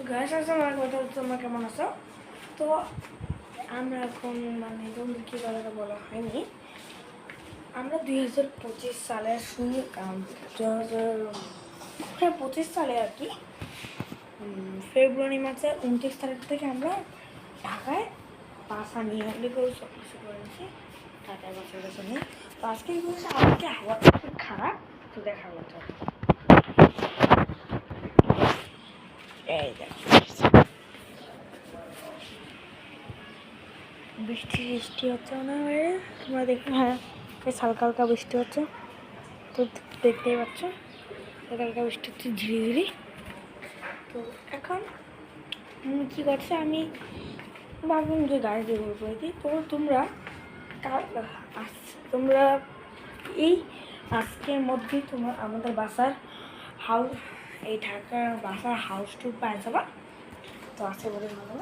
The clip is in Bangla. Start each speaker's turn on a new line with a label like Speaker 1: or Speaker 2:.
Speaker 1: তো গাছ আছে আমার কথা, তোমরা কেমন আছো? তো আমরা এখন মানে তোমাদের কী কথাটা বলা হয়নি, আমরা 2025 সালের শুরু 2025 সালে আর কি ফেব্রুয়ারি মাসের 29 তারিখ থেকে আমরা ঢাকায় বাসা নিয়ে হলে করে সব কিছু করেছি ঢাকায় বাসার কাছে নিয়ে। তো আজকে কি বলছে, আজকে হাওয়াটা খুব খারাপ, তো দেখা হতো এই দেখো বৃষ্টি হচ্ছে না বাইরে, তোমরা দেখো। হ্যাঁ, বেশ হালকা হালকা বৃষ্টি হচ্ছে, তো দেখতেই পাচ্ছ হালকা হালকা বৃষ্টি হচ্ছে ধীরে ধীরে। তো এখন কী করছে, আমি ভাবলাম যে গাড়ি দিয়ে করে দিই। তো তোমরা তোমরা এই আজকের মধ্যেই তোমার আমাদের বাসার হাউস, এই ঢাকার বাসার হাউস টুর পাওয়া যাবা। তো আজকে বলে ভালো